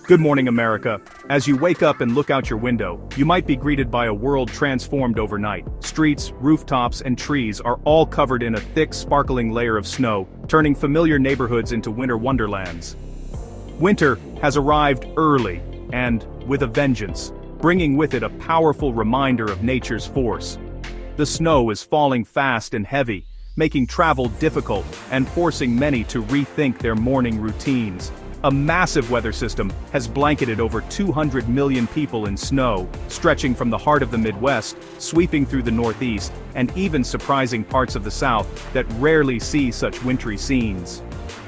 Good morning, America. As you wake up and look out your window, you might be greeted by a world transformed overnight. Streets, rooftops, and trees are all covered in a thick, sparkling layer of snow, turning familiar neighborhoods into winter wonderlands. Winter has arrived early, and with a vengeance, bringing with it a powerful reminder of nature's force. The snow is falling fast and heavy, making travel difficult and forcing many to rethink their morning routines. A massive weather system has blanketed over 200 million people in snow, stretching from the heart of the Midwest, sweeping through the Northeast, and even surprising parts of the South that rarely see such wintry scenes.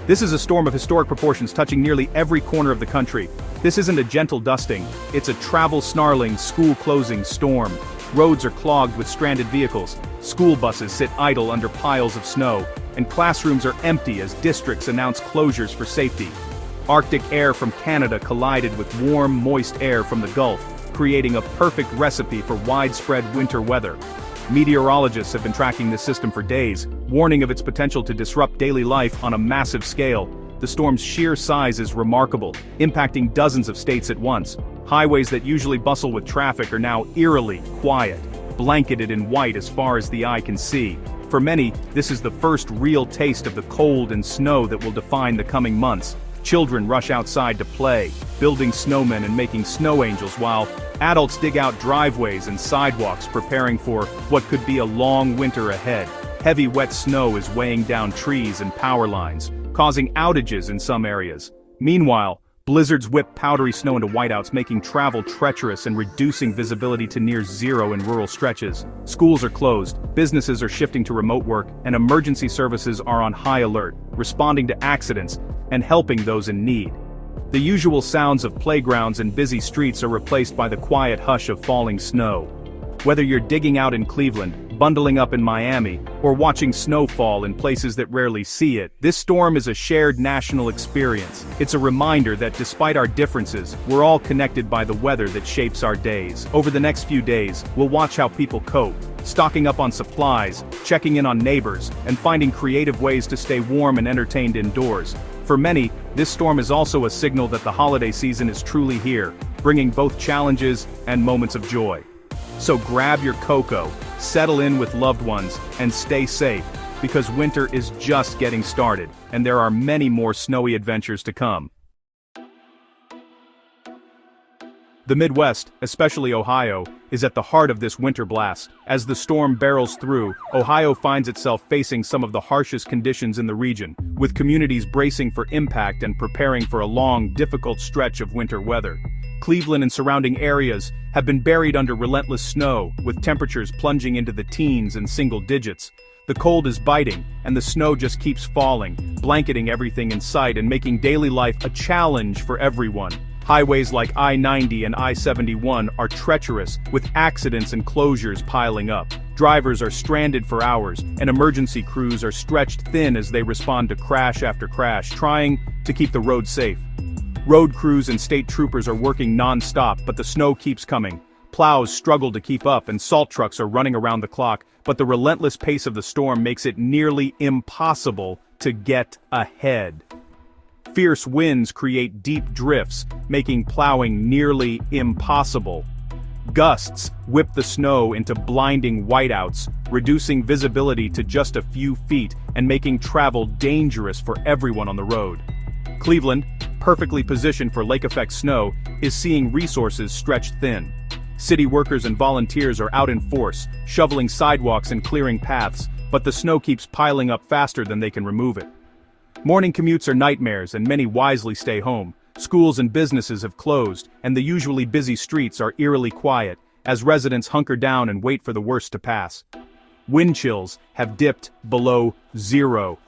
This is a storm of historic proportions touching nearly every corner of the country. This isn't a gentle dusting, it's a travel-snarling, school-closing storm. Roads are clogged with stranded vehicles, school buses sit idle under piles of snow, and classrooms are empty as districts announce closures for safety. Arctic air from Canada collided with warm, moist air from the Gulf, creating a perfect recipe for widespread winter weather. Meteorologists have been tracking this system for days, warning of its potential to disrupt daily life on a massive scale. The storm's sheer size is remarkable, impacting dozens of states at once. Highways that usually bustle with traffic are now eerily quiet, blanketed in white as far as the eye can see. For many, this is the first real taste of the cold and snow that will define the coming months. Children rush outside to play, building snowmen and making snow angels, while adults dig out driveways and sidewalks preparing for what could be a long winter ahead. Heavy wet snow is weighing down trees and power lines, causing outages in some areas. Meanwhile, blizzards whip powdery snow into whiteouts, making travel treacherous and reducing visibility to near zero in rural stretches. Schools are closed, businesses are shifting to remote work, and emergency services are on high alert, responding to accidents and helping those in need. The usual sounds of playgrounds and busy streets are replaced by the quiet hush of falling snow. Whether you're digging out in Cleveland, bundling up in Miami, or watching snowfall in places that rarely see it, this storm is a shared national experience. It's a reminder that despite our differences, we're all connected by the weather that shapes our days. Over the next few days, we'll watch how people cope, stocking up on supplies, checking in on neighbors, and finding creative ways to stay warm and entertained indoors. For many, this storm is also a signal that the holiday season is truly here, bringing both challenges and moments of joy. So grab your cocoa, settle in with loved ones, and stay safe, because winter is just getting started, and there are many more snowy adventures to come. The Midwest, especially Ohio, is at the heart of this winter blast. As the storm barrels through, Ohio finds itself facing some of the harshest conditions in the region, with communities bracing for impact and preparing for a long, difficult stretch of winter weather. Cleveland and surrounding areas have been buried under relentless snow, with temperatures plunging into the teens and single digits. The cold is biting, and the snow just keeps falling, blanketing everything in sight and making daily life a challenge for everyone. Highways like I-90 and I-71 are treacherous, with accidents and closures piling up. Drivers are stranded for hours, and emergency crews are stretched thin as they respond to crash after crash, trying to keep the road safe. Road crews and state troopers are working non-stop, but the snow keeps coming. Plows struggle to keep up and salt trucks are running around the clock, but the relentless pace of the storm makes it nearly impossible to get ahead. Fierce winds create deep drifts, making plowing nearly impossible. Gusts whip the snow into blinding whiteouts, reducing visibility to just a few feet and making travel dangerous for everyone on the road. Cleveland, perfectly positioned for lake-effect snow, is seeing resources stretched thin. City workers and volunteers are out in force, shoveling sidewalks and clearing paths, but the snow keeps piling up faster than they can remove it. Morning commutes are nightmares, and many wisely stay home. Schools and businesses have closed, and the usually busy streets are eerily quiet, as residents hunker down and wait for the worst to pass. Wind chills have dipped below zero,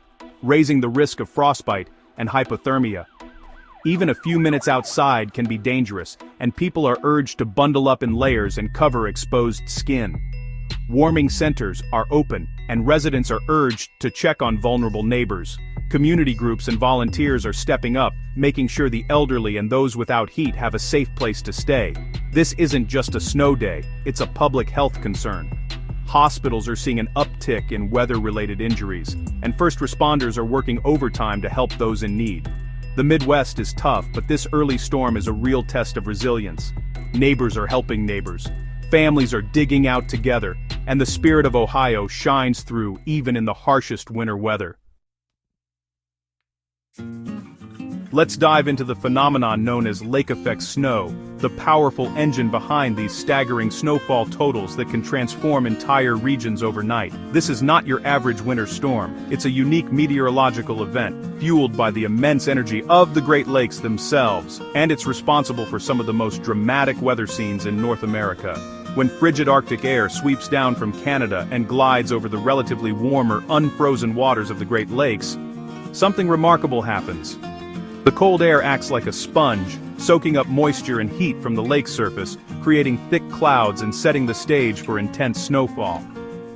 raising the risk of frostbite and hypothermia. Even a few minutes outside can be dangerous, and people are urged to bundle up in layers and cover exposed skin. Warming centers are open, and residents are urged to check on vulnerable neighbors. Community groups and volunteers are stepping up, making sure the elderly and those without heat have a safe place to stay. This isn't just a snow day, it's a public health concern. Hospitals are seeing an uptick in weather-related injuries, and first responders are working overtime to help those in need. The Midwest is tough, but this early storm is a real test of resilience. Neighbors are helping neighbors. Families are digging out together, and the spirit of Ohio shines through even in the harshest winter weather. Let's dive into the phenomenon known as lake effect snow, the powerful engine behind these staggering snowfall totals that can transform entire regions overnight. This is not your average winter storm. It's a unique meteorological event, fueled by the immense energy of the Great Lakes themselves, and it's responsible for some of the most dramatic weather scenes in North America. When frigid Arctic air sweeps down from Canada and glides over the relatively warmer, unfrozen waters of the Great Lakes, something remarkable happens. The cold air acts like a sponge, soaking up moisture and heat from the lake surface, creating thick clouds and setting the stage for intense snowfall.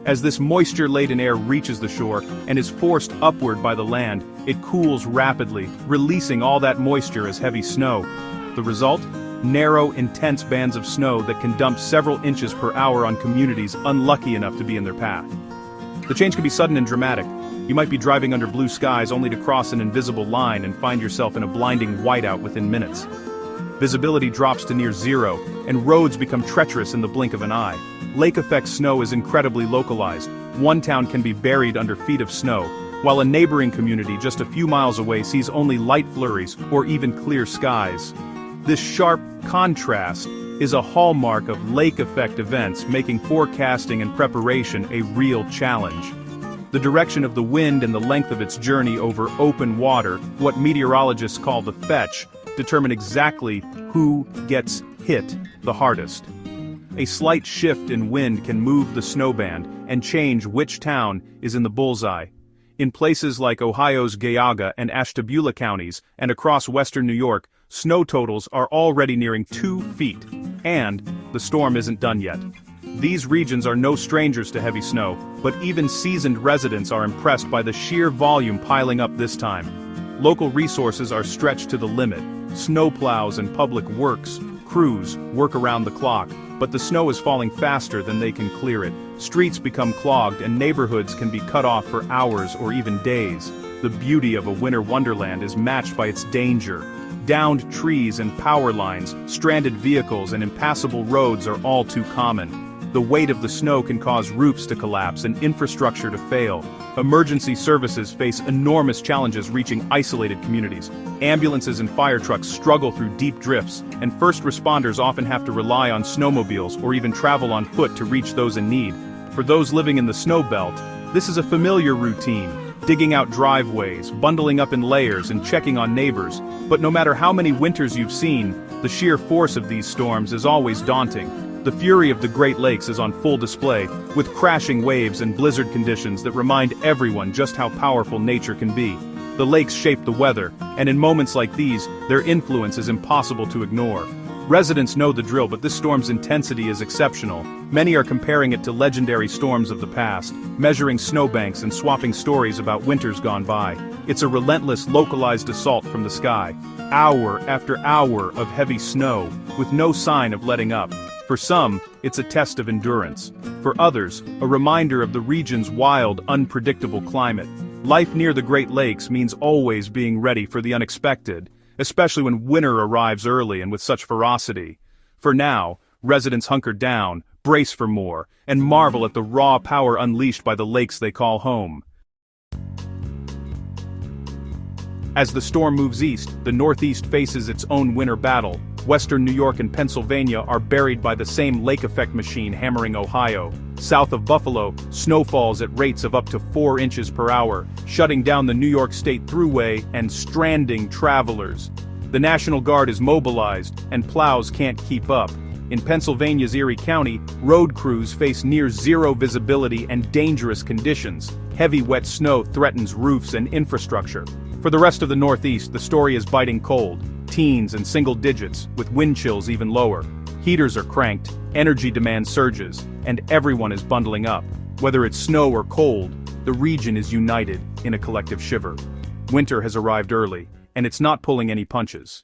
As this moisture-laden air reaches the shore and is forced upward by the land, it cools rapidly, releasing all that moisture as heavy snow. The result? Narrow, intense bands of snow that can dump several inches per hour on communities unlucky enough to be in their path. The change can be sudden and dramatic. You might be driving under blue skies only to cross an invisible line and find yourself in a blinding whiteout within minutes. Visibility drops to near zero, and roads become treacherous in the blink of an eye. Lake effect snow is incredibly localized. One town can be buried under feet of snow, while a neighboring community just a few miles away sees only light flurries or even clear skies. This sharp contrast is a hallmark of lake effect events, making forecasting and preparation a real challenge. The direction of the wind and the length of its journey over open water, what meteorologists call the fetch, determine exactly who gets hit the hardest. A slight shift in wind can move the snowband and change which town is in the bullseye. In places like Ohio's Geauga and Ashtabula counties and across western New York, snow totals are already nearing 2 feet, and the storm isn't done yet. These regions are no strangers to heavy snow, but even seasoned residents are impressed by the sheer volume piling up this time. Local resources are stretched to the limit. Snowplows and public works crews work around the clock, but the snow is falling faster than they can clear it. Streets become clogged and neighborhoods can be cut off for hours or even days. The beauty of a winter wonderland is matched by its danger. Downed trees and power lines, stranded vehicles and impassable roads are all too common. The weight of the snow can cause roofs to collapse and infrastructure to fail. Emergency services face enormous challenges reaching isolated communities. Ambulances and fire trucks struggle through deep drifts, and first responders often have to rely on snowmobiles or even travel on foot to reach those in need. For those living in the snow belt, this is a familiar routine, digging out driveways, bundling up in layers and checking on neighbors. But no matter how many winters you've seen, the sheer force of these storms is always daunting. The fury of the Great Lakes is on full display, with crashing waves and blizzard conditions that remind everyone just how powerful nature can be. The lakes shape the weather, and in moments like these, their influence is impossible to ignore. Residents know the drill, but this storm's intensity is exceptional. Many are comparing it to legendary storms of the past, measuring snowbanks and swapping stories about winters gone by. It's a relentless, localized assault from the sky. Hour after hour of heavy snow, with no sign of letting up. For some, it's a test of endurance. For others, a reminder of the region's wild, unpredictable climate. Life near the Great Lakes means always being ready for the unexpected, especially when winter arrives early and with such ferocity. For now, residents hunker down, brace for more, and marvel at the raw power unleashed by the lakes they call home. As the storm moves east, the Northeast faces its own winter battle. Western New York and Pennsylvania are buried by the same lake effect machine hammering Ohio. South of Buffalo, snow falls at rates of up to 4 inches per hour, shutting down the New York State Thruway and stranding travelers. The National Guard is mobilized, and plows can't keep up. In Pennsylvania's Erie County, road crews face near zero visibility and dangerous conditions. Heavy wet snow threatens roofs and infrastructure. For the rest of the Northeast, the story is biting cold. Teens and single digits, with wind chills even lower. Heaters are cranked, energy demand surges, and everyone is bundling up. Whether it's snow or cold, the region is united in a collective shiver. Winter has arrived early, and it's not pulling any punches.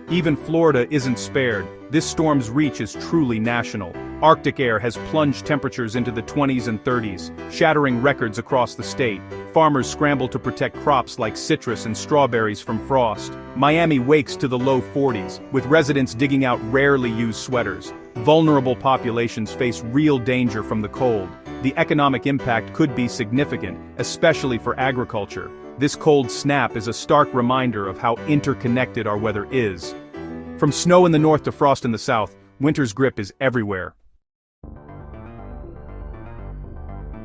Even Florida isn't spared. This storm's reach is truly national. Arctic air has plunged temperatures into the 20s and 30s, shattering records across the state. Farmers scramble to protect crops like citrus and strawberries from frost. Miami wakes to the low 40s, with residents digging out rarely used sweaters. Vulnerable populations face real danger from the cold. The economic impact could be significant, especially for agriculture. This cold snap is a stark reminder of how interconnected our weather is. From snow in the north to frost in the south, winter's grip is everywhere.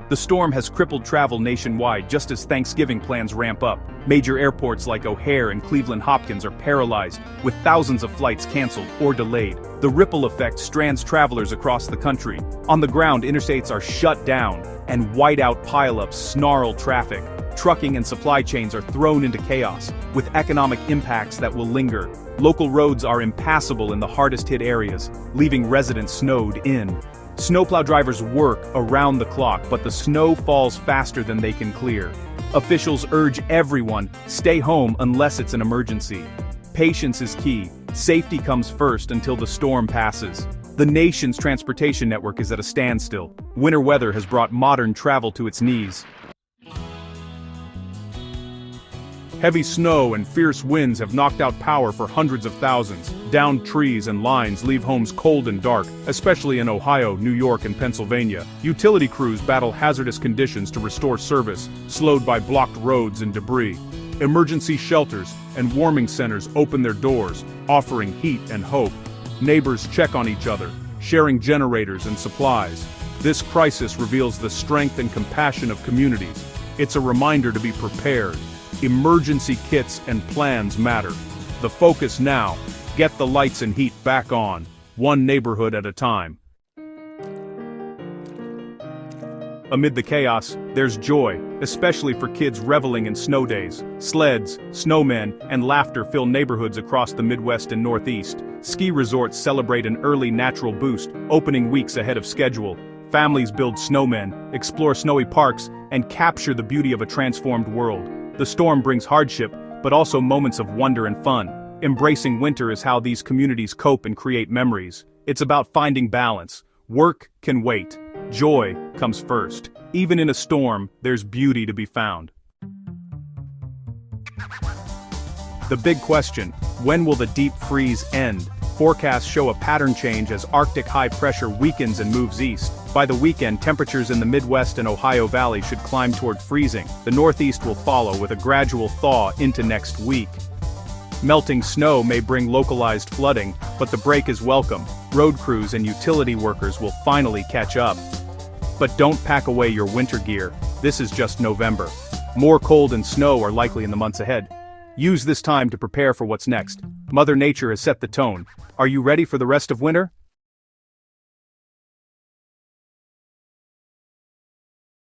The storm has crippled travel nationwide just as Thanksgiving plans ramp up. Major airports like O'Hare and Cleveland Hopkins are paralyzed, with thousands of flights canceled or delayed. The ripple effect strands travelers across the country. On the ground, interstates are shut down, and whiteout pileups snarl traffic. Trucking and supply chains are thrown into chaos, with economic impacts that will linger. Local roads are impassable in the hardest-hit areas, leaving residents snowed in. Snowplow drivers work around the clock, but the snow falls faster than they can clear. Officials urge everyone, stay home unless it's an emergency. Patience is key. Safety comes first until the storm passes. The nation's transportation network is at a standstill. Winter weather has brought modern travel to its knees. Heavy snow and fierce winds have knocked out power for hundreds of thousands. Downed trees and lines leave homes cold and dark, especially in Ohio, New York, and Pennsylvania. Utility crews battle hazardous conditions to restore service, slowed by blocked roads and debris. Emergency shelters and warming centers open their doors, offering heat and hope. Neighbors check on each other, sharing generators and supplies. This crisis reveals the strength and compassion of communities. It's a reminder to be prepared. Emergency kits and plans matter. The focus now, get the lights and heat back on, one neighborhood at a time. Amid the chaos, there's joy, especially for kids reveling in snow days. Sleds, snowmen, and laughter fill neighborhoods across the Midwest and Northeast. Ski resorts celebrate an early natural boost, opening weeks ahead of schedule. Families build snowmen, explore snowy parks, and capture the beauty of a transformed world. The storm brings hardship, but also moments of wonder and fun. Embracing winter is how these communities cope and create memories. It's about finding balance. Work can wait. Joy comes first. Even in a storm, there's beauty to be found. The big question: when will the deep freeze end? Forecasts show a pattern change as Arctic high pressure weakens and moves east. By the weekend, temperatures in the Midwest and Ohio Valley should climb toward freezing. The Northeast will follow with a gradual thaw into next week. Melting snow may bring localized flooding, but the break is welcome. Road crews and utility workers will finally catch up. But don't pack away your winter gear. This is just November. More cold and snow are likely in the months ahead. Use this time to prepare for what's next. Mother Nature has set the tone. Are you ready for the rest of winter?